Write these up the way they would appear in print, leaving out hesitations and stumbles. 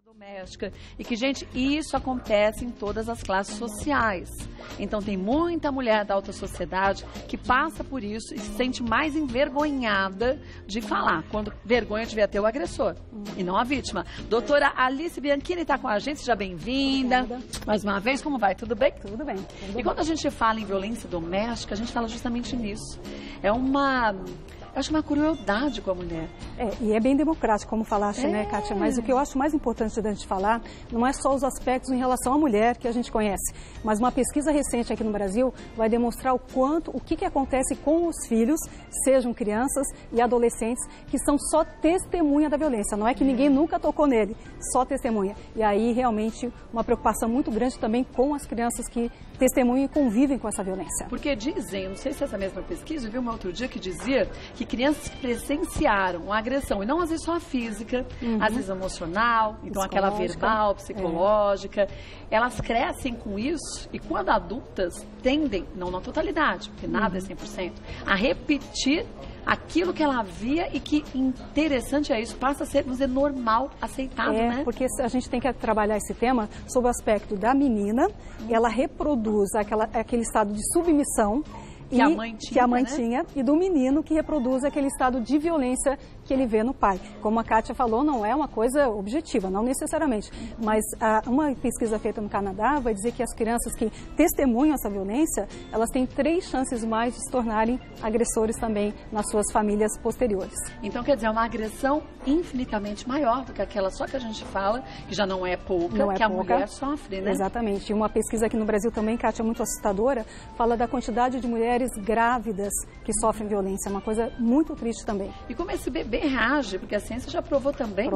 Doméstica e que, gente, isso acontece em todas as classes sociais. Então tem muita mulher da alta sociedade que passa por isso e se sente mais envergonhada de falar, quando vergonha devia ter o agressor e não a vítima. Doutora Alice Bianchini está com a gente, seja bem-vinda. Mais uma vez, como vai? Tudo bem? Tudo bem. E quando a gente fala em violência doméstica, a gente fala justamente nisso. Eu acho uma crueldade com a mulher. E é bem democrático, como falaste, né, Kátia? Mas o que eu acho mais importante da gente falar não é só os aspectos em relação à mulher que a gente conhece, mas uma pesquisa recente aqui no Brasil vai demonstrar o que acontece com os filhos, sejam crianças e adolescentes, que são só testemunha da violência. Não é que ninguém nunca tocou nele, só testemunha. E aí, realmente, uma preocupação muito grande também com as crianças que testemunham e convivem com essa violência. Porque dizem, não sei se é essa mesma pesquisa, eu vi uma outro dia que dizia que crianças que presenciaram a agressão, e não às vezes só a física, às vezes emocional, então aquela verbal, psicológica, elas crescem com isso e quando adultas tendem, não na totalidade, porque nada é 100%, a repetir aquilo que ela via e que interessante é isso, passa a ser, vamos dizer, normal, aceitável, né? Porque a gente tem que trabalhar esse tema sob o aspecto da menina, ela reproduz aquele estado de submissão que a mãe tinha, e do menino que reproduz aquele estado de violência que ele vê no pai. Como a Kátia falou, não é uma coisa objetiva, não necessariamente, mas uma pesquisa feita no Canadá vai dizer que as crianças que testemunham essa violência, elas têm 3 chances mais de se tornarem agressores também nas suas famílias posteriores. Então, quer dizer, é uma agressão infinitamente maior do que aquela só que a gente fala, que já não é pouca, que a mulher sofre, né? Exatamente. E uma pesquisa aqui no Brasil também, Kátia, muito assustadora, fala da quantidade de mulheres grávidas que sofrem violência. É uma coisa muito triste também. E como esse bebê reage, porque a ciência já provou também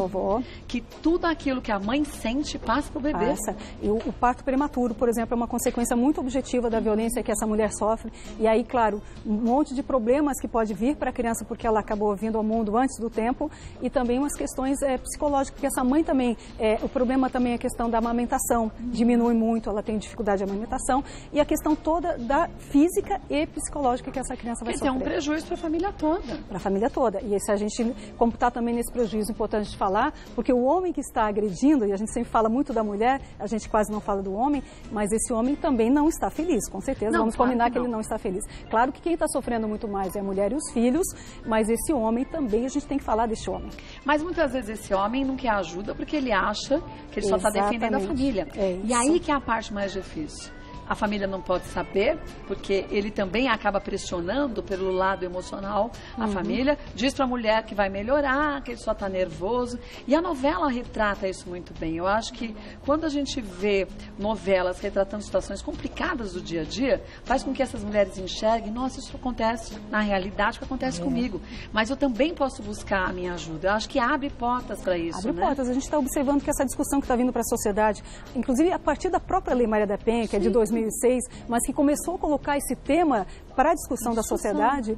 que tudo aquilo que a mãe sente passa para o bebê. Passa. E o parto prematuro, por exemplo, é uma consequência muito objetiva da violência que essa mulher sofre. E aí, claro, um monte de problemas que pode vir para a criança porque ela acabou vindo ao mundo antes do tempo e também umas questões psicológicas, porque essa mãe também, o problema também é a questão da amamentação, diminui muito, ela tem dificuldade de amamentação e a questão toda da física e psicológica que essa criança vai sofrer. É um prejuízo para a família toda. Para a família toda. E se a gente computar também nesse prejuízo, importante de falar, porque o homem que está agredindo, e a gente sempre fala muito da mulher, a gente quase não fala do homem, mas esse homem também não está feliz, com certeza. Vamos combinar que ele não está feliz. Claro que quem está sofrendo muito mais é a mulher e os filhos, mas esse homem também, a gente tem que falar desse homem. Mas muitas vezes esse homem não quer ajuda porque ele acha que ele só está defendendo a família. E aí que é a parte mais difícil. A família não pode saber, porque ele também acaba pressionando pelo lado emocional a família, diz para a mulher que vai melhorar, que ele só está nervoso. E a novela retrata isso muito bem. Eu acho que quando a gente vê novelas retratando situações complicadas do dia a dia, faz com que essas mulheres enxerguem, nossa, isso acontece na realidade, que acontece comigo. Mas eu também posso buscar a minha ajuda. Eu acho que abre portas para isso, Abre portas. A gente está observando que essa discussão que está vindo para a sociedade, inclusive a partir da própria Lei Maria da Penha, que é de 2006, mas que começou a colocar esse tema para a discussão da sociedade,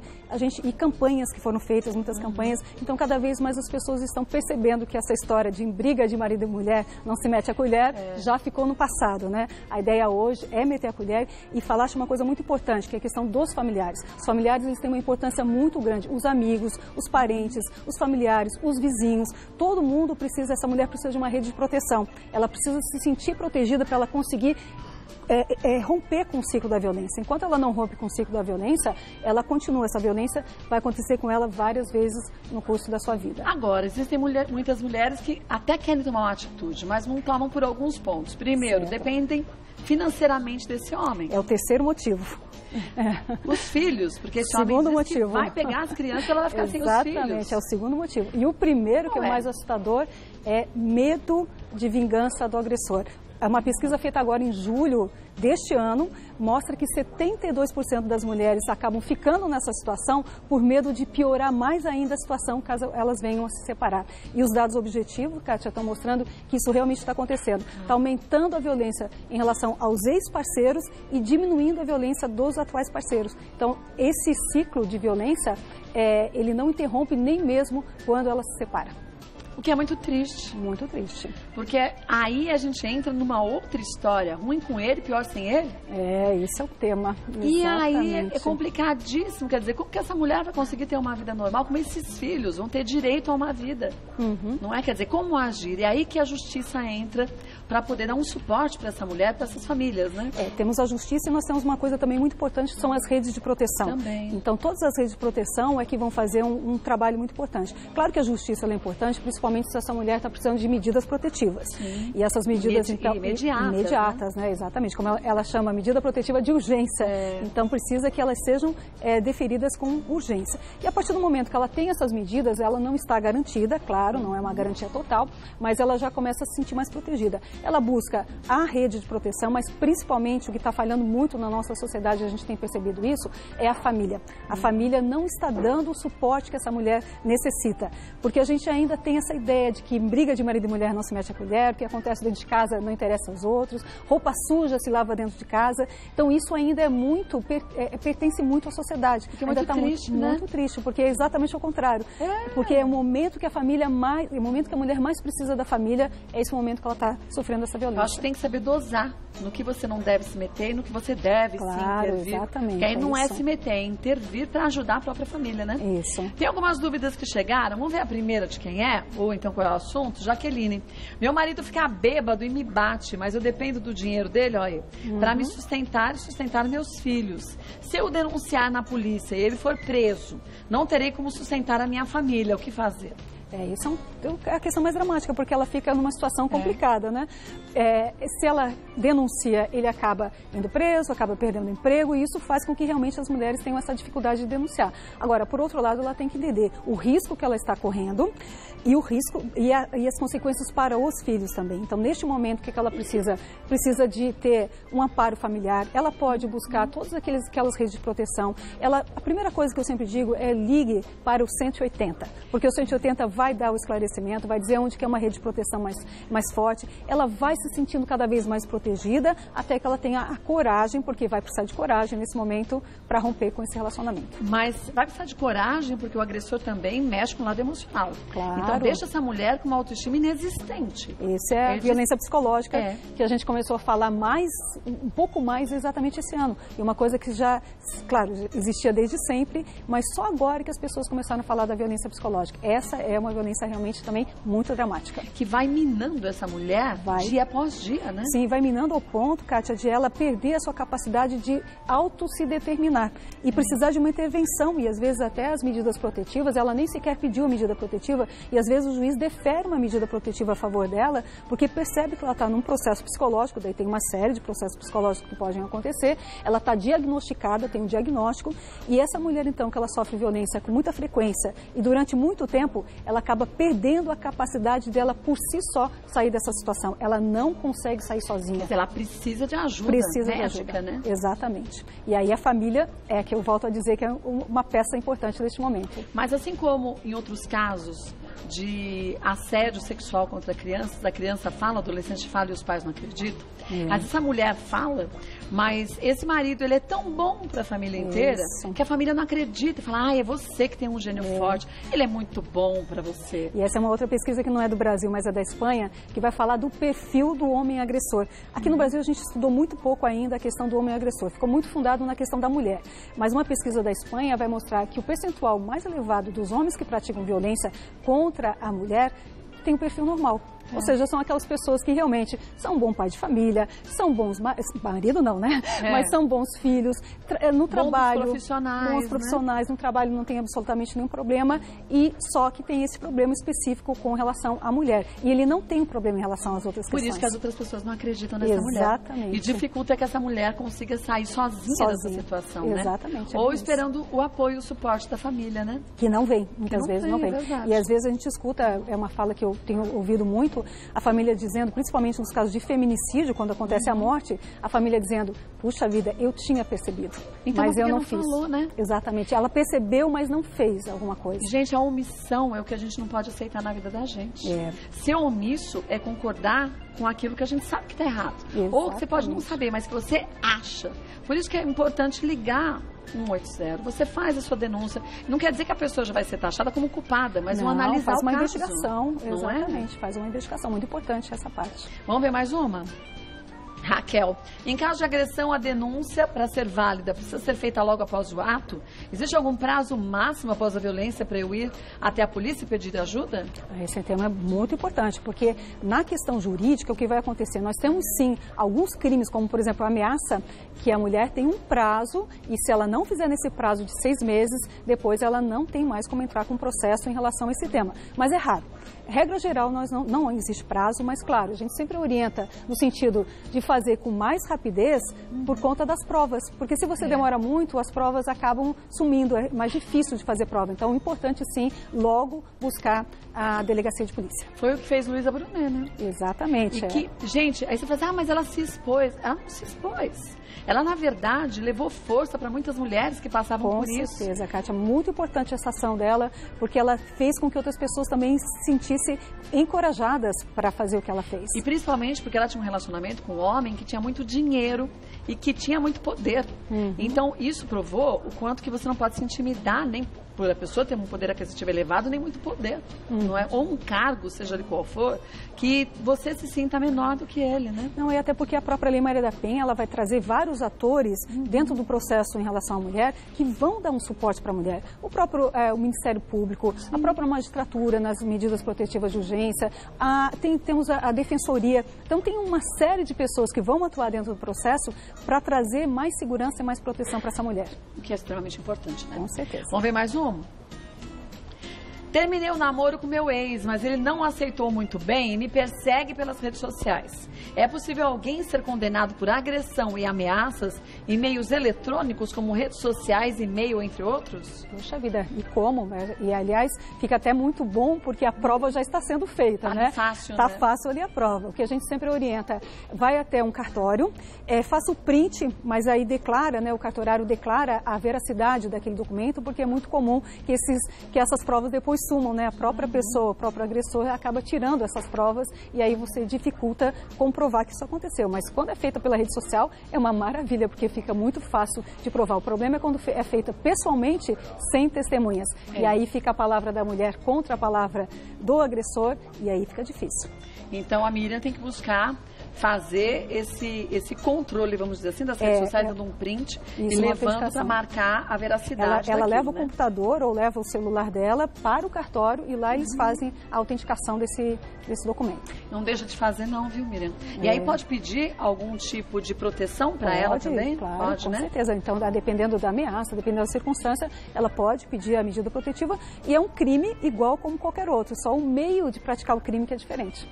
e campanhas que foram feitas, muitas campanhas, então cada vez mais as pessoas estão percebendo que essa história de briga de marido e mulher, não se mete a colher, já ficou no passado, né? A ideia hoje é meter a colher e falaste uma coisa muito importante, que é a questão dos familiares. Os familiares, eles têm uma importância muito grande, os amigos, os parentes, os familiares, os vizinhos, todo mundo precisa, essa mulher precisa de uma rede de proteção, ela precisa se sentir protegida para ela conseguir romper com o ciclo da violência. Enquanto ela não rompe com o ciclo da violência, ela continua. Essa violência vai acontecer com ela várias vezes no curso da sua vida. Agora, existem muitas mulheres que até querem tomar uma atitude, mas não tomam por alguns pontos. Primeiro, dependem financeiramente desse homem. É o terceiro motivo. Os filhos, porque esse homem diz que vai pegar as crianças e ela vai ficar sem os filhos. Exatamente, é o segundo motivo. E o primeiro, que é o mais assustador, é medo de vingança do agressor. Uma pesquisa feita agora em julho deste ano mostra que 72% das mulheres acabam ficando nessa situação por medo de piorar mais ainda a situação caso elas venham a se separar. E os dados objetivos, Kátia, estão mostrando que isso realmente está acontecendo. Está aumentando a violência em relação aos ex-parceiros e diminuindo a violência dos atuais parceiros. Então, esse ciclo de violência, ele não interrompe nem mesmo quando ela se separa. O que é muito triste. Muito triste. Porque aí a gente entra numa outra história. Ruim com ele, pior sem ele. Esse é o tema. Exatamente. E aí é complicadíssimo. Quer dizer, como que essa mulher vai conseguir ter uma vida normal? Como esses filhos vão ter direito a uma vida? Não é? Quer dizer, como agir? E aí que a justiça entra para poder dar um suporte para essa mulher, para essas famílias, né? Temos a justiça e nós temos uma coisa também muito importante, que são as redes de proteção. Também. Então, todas as redes de proteção é que vão fazer um trabalho muito importante. Claro que a justiça é importante, principalmente se essa mulher está precisando de medidas protetivas. Sim. E essas medidas, então, imediatas, né? Exatamente, como ela chama, medida protetiva de urgência. Então, precisa que elas sejam deferidas com urgência. E a partir do momento que ela tem essas medidas, ela não está garantida, claro, não é uma garantia total, mas ela já começa a se sentir mais protegida. Ela busca a rede de proteção, mas principalmente o que está falhando muito na nossa sociedade, a gente tem percebido isso, é a família. A família não está dando o suporte que essa mulher necessita, porque a gente ainda tem essa ideia de que briga de marido e mulher não se mete a colher, o que acontece dentro de casa não interessa aos outros, roupa suja se lava dentro de casa. Então isso ainda é muito, pertence muito à sociedade. Porque é muito triste, né? Muito triste, porque é exatamente o contrário. Porque é o momento que a família mais, é o momento que a mulher mais precisa da família, é esse momento que ela está sofrendo essa violência. Eu acho que tem que saber dosar no que você não deve se meter e no que você deve sim intervir. Exatamente. Porque aí não é se meter, é intervir para ajudar a própria família, né? Isso. Tem algumas dúvidas que chegaram. Vamos ver a primeira de quem é? Ou então qual é o assunto? Jaqueline. Meu marido fica bêbado e me bate, mas eu dependo do dinheiro dele, olha, para me sustentar e sustentar meus filhos. Se eu denunciar na polícia e ele for preso, não terei como sustentar a minha família. O que fazer? Isso é a questão mais dramática, porque ela fica numa situação complicada, né? Se ela denuncia, ele acaba indo preso, acaba perdendo emprego, e isso faz com que realmente as mulheres tenham essa dificuldade de denunciar. Agora, por outro lado, ela tem que entender o risco que ela está correndo e o risco e as consequências para os filhos também. Então, neste momento, o que ela precisa? Precisa de ter um amparo familiar, ela pode buscar todas aquelas redes de proteção. A primeira coisa que eu sempre digo é ligue para o 180, porque o 180 vai dar o esclarecimento, vai dizer onde que é uma rede de proteção mais forte. Ela vai se sentindo cada vez mais protegida até que ela tenha a coragem, porque vai precisar de coragem nesse momento para romper com esse relacionamento. Mas vai precisar de coragem porque o agressor também mexe com o lado emocional. Claro. Então deixa essa mulher com uma autoestima inexistente. Essa é a violência psicológica que a gente começou a falar um pouco mais exatamente esse ano. E uma coisa que já, claro, existia desde sempre, mas só agora que as pessoas começaram a falar da violência psicológica. Essa é uma violência realmente também muito dramática. Que vai minando essa mulher dia após dia, né? Sim, vai minando ao ponto, Kátia, de ela perder a sua capacidade de se determinar e precisar de uma intervenção. E às vezes até as medidas protetivas, ela nem sequer pediu a medida protetiva e às vezes o juiz defere uma medida protetiva a favor dela porque percebe que ela está num processo psicológico, daí tem uma série de processos psicológicos que podem acontecer, ela está diagnosticada, tem um diagnóstico, e essa mulher então que ela sofre violência com muita frequência e durante muito tempo, ela acaba perdendo a capacidade dela por si só sair dessa situação. Ela não consegue sair sozinha. Mas ela precisa de ajuda médica, né? Exatamente. E aí a família que eu volto a dizer que é uma peça importante neste momento. Mas assim como em outros casos de assédio sexual contra crianças, a criança fala, o adolescente fala e os pais não acreditam. Às vezes essa mulher fala, mas esse marido ele é tão bom para a família inteira que a família não acredita e fala, é você que tem um gênio forte, ele é muito bom para você. E essa é uma outra pesquisa que não é do Brasil, mas é da Espanha, que vai falar do perfil do homem agressor. Aqui no Brasil a gente estudou muito pouco ainda a questão do homem agressor, ficou muito fundado na questão da mulher. Mas uma pesquisa da Espanha vai mostrar que o percentual mais elevado dos homens que praticam violência contra a mulher tem um perfil normal. Ou seja, são aquelas pessoas que realmente são um bom pai de família, são bons marido não, né? Mas são bons filhos, no trabalho, bons profissionais, no trabalho não tem absolutamente nenhum problema e só que tem esse problema específico com relação à mulher. E ele não tem um problema em relação às outras questões. Por isso que as outras pessoas não acreditam nessa mulher. Exatamente. E dificulta que essa mulher consiga sair sozinha dessa situação, né? Exatamente. Ou esperando o apoio e o suporte da família, né? Que não vem, muitas vezes não vem. E às vezes a gente escuta, é uma fala que eu tenho ouvido muito, a família dizendo, principalmente nos casos de feminicídio, quando acontece a morte, a família dizendo, puxa vida, eu tinha percebido, então, mas eu não fiz. Falou, né? Exatamente, ela percebeu, mas não fez alguma coisa. Gente, a omissão é o que a gente não pode aceitar na vida da gente. Ser omisso é concordar com aquilo que a gente sabe que está errado. Exatamente. Ou que você pode não saber, mas que você acha. Por isso que é importante ligar 180. Você faz a sua denúncia. Não quer dizer que a pessoa já vai ser taxada como culpada, mas não, analisar faz o uma caso, investigação, exatamente, é? Faz uma investigação, muito importante essa parte. Vamos ver mais uma? Raquel, em caso de agressão, a denúncia, para ser válida, precisa ser feita logo após o ato? Existe algum prazo máximo após a violência para eu ir até a polícia e pedir ajuda? Esse tema é muito importante, porque na questão jurídica, o que vai acontecer? Nós temos sim alguns crimes, como por exemplo a ameaça, que a mulher tem um prazo e se ela não fizer nesse prazo de 6 meses, depois ela não tem mais como entrar com processo em relação a esse tema. Mas é raro. Regra geral, não existe prazo, mas claro, a gente sempre orienta no sentido de fazer com mais rapidez por conta das provas. Porque se você demora muito, as provas acabam sumindo, é mais difícil de fazer prova. Então, é importante sim, logo buscar a delegacia de polícia. Foi o que fez Luísa Brunet, né? Exatamente. Gente, aí você fala assim, mas ela se expôs. Ela não se expôs. Ela, na verdade, levou força para muitas mulheres que passavam por isso. Com certeza, Kátia. Muito importante essa ação dela, porque ela fez com que outras pessoas também se sentissem encorajadas para fazer o que ela fez. E principalmente porque ela tinha um relacionamento com um homem que tinha muito dinheiro e que tinha muito poder. Então, isso provou o quanto que você não pode se intimidar nem por a pessoa ter um poder aquisitivo elevado, nem muito poder, não é? Ou um cargo, seja ele qual for, que você se sinta menor do que ele, né? Não, e até porque a própria Lei Maria da Penha, ela vai trazer vários atores dentro do processo em relação à mulher que vão dar um suporte para a mulher. O próprio o Ministério Público, a própria magistratura nas medidas protetivas de urgência, temos a Defensoria. Então, tem uma série de pessoas que vão atuar dentro do processo para trazer mais segurança e mais proteção para essa mulher. O que é extremamente importante, né? Com certeza. Vamos ver mais um? Terminei o namoro com meu ex, mas ele não aceitou muito bem e me persegue pelas redes sociais. É possível alguém ser condenado por agressão e ameaças em meios eletrônicos, como redes sociais, e-mail, entre outros? Puxa vida, e como? E, aliás, fica até muito bom, porque a prova já está sendo feita, né? Fácil, tá né? fácil ali a prova. O que a gente sempre orienta, vai até um cartório, faça o print, mas aí declara, né? O cartorário declara a veracidade daquele documento, porque é muito comum que essas provas depois sumam, né? A própria pessoa, o próprio agressor acaba tirando essas provas e aí você dificulta comprovar que isso aconteceu. Mas quando é feita pela rede social, é uma maravilha, porque fica muito fácil de provar. O problema é quando é feita pessoalmente, sem testemunhas. E aí fica a palavra da mulher contra a palavra do agressor e aí fica difícil. Então a Miriam tem que buscar fazer esse controle, vamos dizer assim, das redes sociais, dando um print e levando para marcar a veracidade Ela leva o né? computador ou leva o celular dela para o cartório e lá eles fazem a autenticação desse documento. Não deixa de fazer não, viu, Miriam? E aí pode pedir algum tipo de proteção para ela também? Claro, pode, com né? certeza. Então, dependendo da ameaça, dependendo da circunstância, ela pode pedir a medida protetiva e é um crime igual como qualquer outro, só o meio de praticar o crime que é diferente.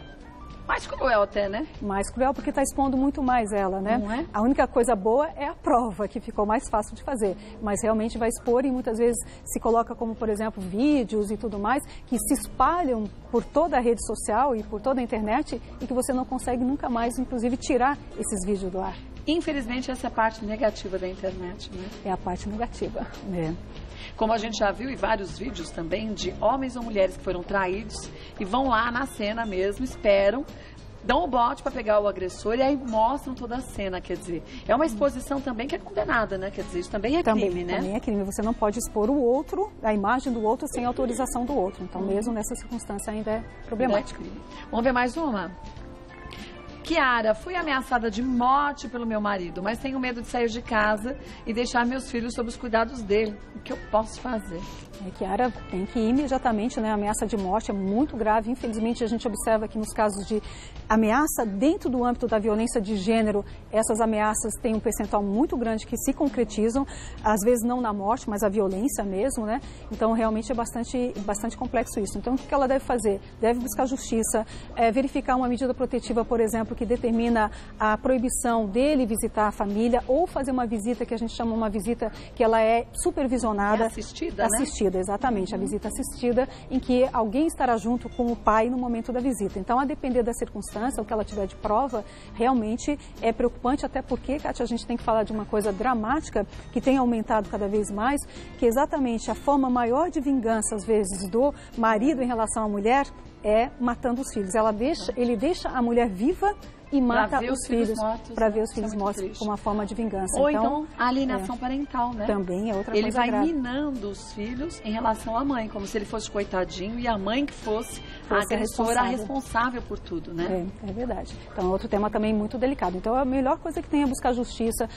Mais cruel até, né? Mais cruel porque está expondo muito mais ela, né? Não é? A única coisa boa é a prova, que ficou mais fácil de fazer. Mas realmente vai expor e muitas vezes se coloca como, por exemplo, vídeos e tudo mais, que se espalham por toda a rede social e por toda a internet e que você não consegue nunca mais, inclusive, tirar esses vídeos do ar. Infelizmente, essa é a parte negativa da internet, né? É a parte negativa, né? Como a gente já viu em vários vídeos também de homens ou mulheres que foram traídos e vão lá na cena mesmo, esperam, dão o bote para pegar o agressor e aí mostram toda a cena, quer dizer, é uma exposição também que é condenada, né? Quer dizer, isso também é crime, né? Também é crime, você não pode expor o outro, a imagem do outro sem autorização do outro, então mesmo nessa circunstância ainda é problemático. Vamos ver mais uma? Kiara, fui ameaçada de morte pelo meu marido, mas tenho medo de sair de casa e deixar meus filhos sob os cuidados dele. O que eu posso fazer? Kiara tem que ir imediatamente, né? A ameaça de morte é muito grave. Infelizmente, a gente observa que nos casos de ameaça dentro do âmbito da violência de gênero, essas ameaças têm um percentual muito grande que se concretizam, às vezes não na morte, mas a violência mesmo, né? Então, realmente é bastante complexo isso. Então, o que ela deve fazer? Deve buscar justiça, verificar uma medida protetiva, por exemplo, que determina a proibição dele visitar a família ou fazer uma visita que a gente chama uma visita que ela é supervisionada. Assistida, né? Assistida, exatamente. A visita assistida em que alguém estará junto com o pai no momento da visita. Então, a depender da circunstância, o que ela tiver de prova, realmente é preocupante, até porque, Kátia, a gente tem que falar de uma coisa dramática que tem aumentado cada vez mais, que exatamente a forma maior de vingança, às vezes, do marido em relação à mulher é matando os filhos. Ele deixa a mulher viva e mata os filhos para ver os filhos mortos triste. Como uma forma de vingança. Ou então a alienação parental, né? Também é outra Ele coisa vai grave. minando os filhos em relação à mãe, como se ele fosse coitadinho e a mãe que fosse a agressora, responsável por tudo, né? É verdade. Então é outro tema também muito delicado. Então a melhor coisa que tem é buscar justiça,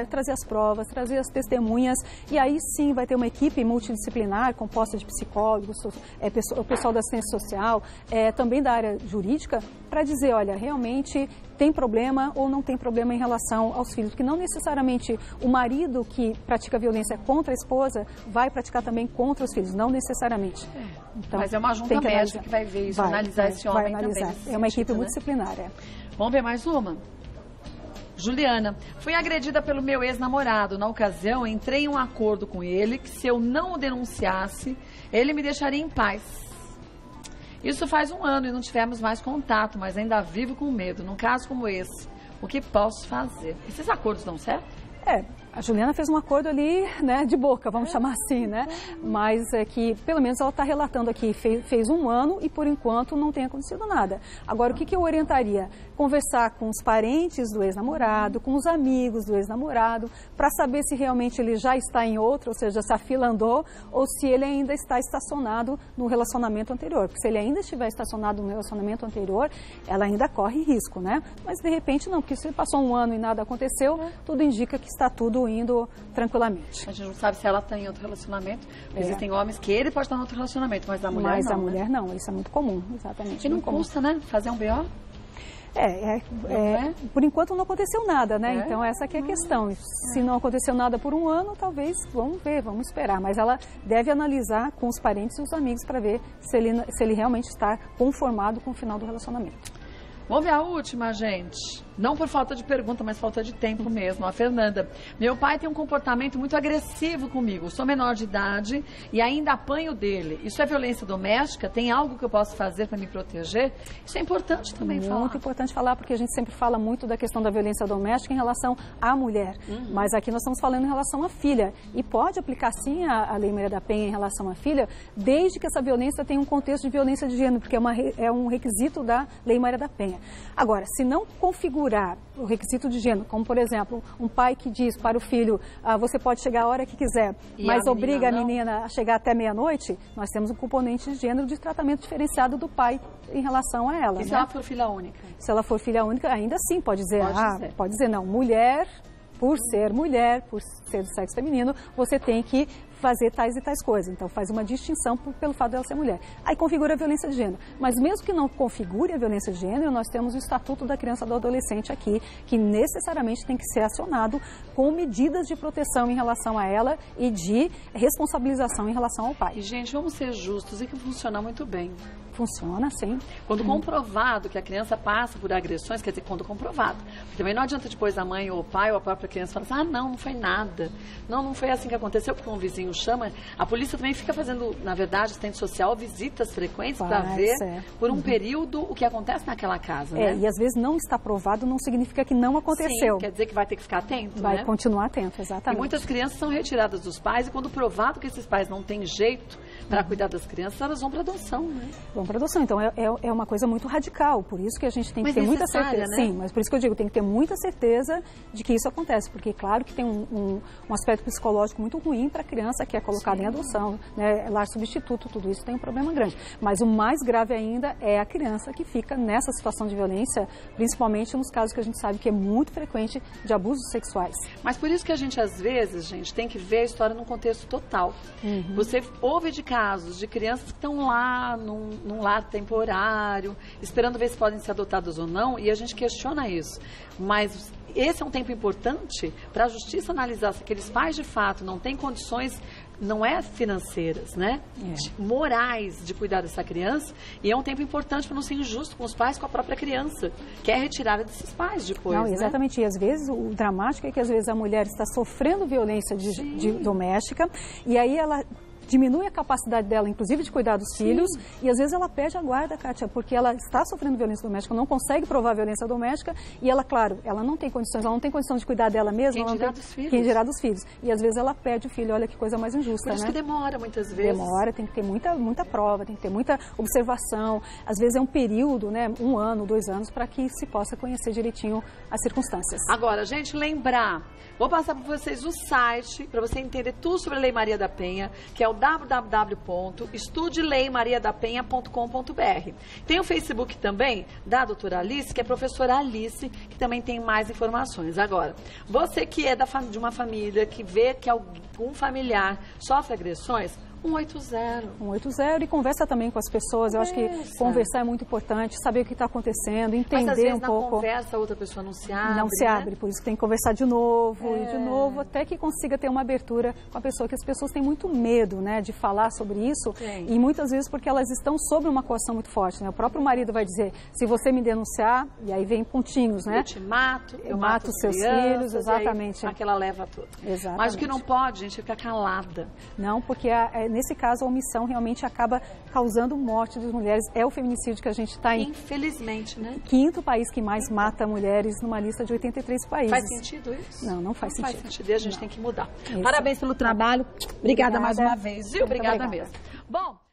trazer as provas, trazer as testemunhas, e aí sim vai ter uma equipe multidisciplinar composta de psicólogos, o pessoal da assistência social, também da área jurídica, para dizer, olha, realmente tem problema ou não tem problema em relação aos filhos, porque não necessariamente o marido que pratica violência contra a esposa vai praticar também contra os filhos, não necessariamente. Então, mas é uma junta médica que vai ver isso, analisar esse homem também. É uma equipe multidisciplinar. Vamos ver mais uma? Juliana, fui agredida pelo meu ex-namorado. Na ocasião, entrei em um acordo com ele que se eu não o denunciasse, ele me deixaria em paz. Isso faz 1 ano e não tivemos mais contato, mas ainda vivo com medo. Num caso como esse, o que posso fazer? Esses acordos dão certo? A Juliana fez um acordo ali, né, de boca, vamos chamar assim, né? Mas é que, pelo menos, ela está relatando aqui, fez 1 ano e, por enquanto, não tem acontecido nada. Agora, o que eu orientaria? Conversar com os parentes do ex-namorado, com os amigos do ex-namorado, para saber se realmente ele já está em outro, ou seja, se a fila andou, ou se ele ainda está estacionado no relacionamento anterior. Porque se ele ainda estiver estacionado no relacionamento anterior, ela ainda corre risco, né? Mas, de repente, não, porque se passou 1 ano e nada aconteceu, tudo indica que está tudo indo tranquilamente. A gente não sabe se ela está em outro relacionamento. Existem homens que ele pode estar em outro relacionamento, mas a mulher não. Mas a mulher não, isso é muito comum, exatamente. E não custa, né? Fazer um BO? Por enquanto não aconteceu nada, né? Então essa aqui é a questão. Se não aconteceu nada por 1 ano, talvez, vamos ver, vamos esperar. Mas ela deve analisar com os parentes e os amigos para ver se ele realmente está conformado com o final do relacionamento. Vamos ver a última, gente. Não por falta de pergunta, mas falta de tempo mesmo. A Fernanda. Meu pai tem um comportamento muito agressivo comigo. Sou menor de idade e ainda apanho dele. Isso é violência doméstica? Tem algo que eu posso fazer para me proteger? Isso é importante também falar. Muito importante falar, porque a gente sempre fala muito da questão da violência doméstica em relação à mulher. Mas aqui nós estamos falando em relação à filha. E pode aplicar sim a Lei Maria da Penha em relação à filha, desde que essa violência tenha um contexto de violência de gênero, porque é um requisito da Lei Maria da Penha. Agora, se não configurar o requisito de gênero, como por exemplo, um pai que diz para o filho, você pode chegar a hora que quiser, mas obriga a menina a chegar até meia-noite, nós temos um componente de gênero de tratamento diferenciado do pai em relação a ela. E se ela for filha única? Se ela for filha única, ainda assim pode dizer, pode dizer não, mulher, por ser mulher, por ser do sexo feminino, você tem que fazer tais e tais coisas. Então, faz uma distinção pelo fato dela ser mulher. Aí configura a violência de gênero. Mas mesmo que não configure a violência de gênero, nós temos o Estatuto da Criança e do Adolescente aqui, que necessariamente tem que ser acionado com medidas de proteção em relação a ela e de responsabilização em relação ao pai. E, gente, vamos ser justos e que funciona muito bem. Funciona, sim. Quando comprovado que a criança passa por agressões, quer dizer, quando comprovado. Porque também não adianta depois a mãe ou o pai ou a própria criança falar assim, não foi nada. Não foi assim que aconteceu, porque um vizinho chama. A polícia também fica fazendo, na verdade, assistente social, visitas frequentes para ver, por um período, o que acontece naquela casa, né? E às vezes não está provado, não significa que não aconteceu. Sim, quer dizer que vai ter que ficar atento, vai continuar atento, exatamente. E muitas crianças são retiradas dos pais e quando provado que esses pais não têm jeito para cuidar das crianças, elas vão para adoção, né? Vão para adoção. Então, é uma coisa muito radical. Por isso que a gente tem que ter muita certeza. Né? Sim, mas por isso que eu digo, tem que ter muita certeza de que isso acontece. Porque, claro que tem um aspecto psicológico muito ruim para a criança que é colocada em adoção, né? Lar substituto, tudo isso tem um problema grande. Mas o mais grave ainda é a criança que fica nessa situação de violência, principalmente nos casos que a gente sabe que é muito frequente de abusos sexuais. Mas por isso que a gente, às vezes, gente, tem que ver a história num contexto total. Você ouve de casos de crianças que estão lá num lar temporário, esperando ver se podem ser adotados ou não, e a gente questiona isso. Mas esse é um tempo importante para a justiça analisar se aqueles pais, de fato, não têm condições, não é financeiras, né? Morais de cuidar dessa criança, e é um tempo importante para não ser injusto com os pais, com a própria criança, que é a retirada desses pais depois, não, né? Exatamente, e às vezes o dramático é que às vezes a mulher está sofrendo violência doméstica, e aí ela diminui a capacidade dela, inclusive, de cuidar dos filhos, e às vezes ela perde a guarda, Kátia, porque ela está sofrendo violência doméstica, não consegue provar violência doméstica, e ela, claro, ela não tem condições de cuidar dela mesma. Quem dirá dos filhos. E às vezes ela perde o filho, olha que coisa mais injusta, Por isso né? que demora muitas vezes. Demora, tem que ter muita prova, tem que ter muita observação, às vezes é um período, né, 1 ano, 2 anos, para que se possa conhecer direitinho as circunstâncias. Agora, gente, lembrar, vou passar para vocês o site, para você entender tudo sobre a Lei Maria da Penha, que é o www.estudeleiMariaDaPenha.com.br. Tem o Facebook também da doutora Alice, que é a professora Alice, que também tem mais informações. Agora, você que é de uma família, que vê que algum familiar sofre agressões, 180. 180 e conversa também com as pessoas. Eu acho que conversar é muito importante, saber o que está acontecendo, entender Mas, às vezes, um pouco. na conversa, a outra pessoa não se abre. Não se abre, por isso que tem que conversar de novo e de novo, até que consiga ter uma abertura com a pessoa, que as pessoas têm muito medo, né, de falar sobre isso. E muitas vezes porque elas estão sob uma coação muito forte, né? O próprio marido vai dizer, se você me denunciar, e aí vem pontinhos, né? Eu te mato, eu mato os seus filhos, exatamente. Aquela leva tudo. Exatamente. Mas o que não pode, gente, é ficar calada. Não, porque nesse caso a omissão realmente acaba causando morte das mulheres. É o feminicídio que a gente está em... Infelizmente, né? 5º país que mais mata mulheres numa lista de 83 países. Faz sentido isso? Não faz sentido. Faz sentido e a gente tem que mudar. Isso. Parabéns pelo trabalho. Obrigada mais uma vez, viu? Obrigada mesmo. Bom...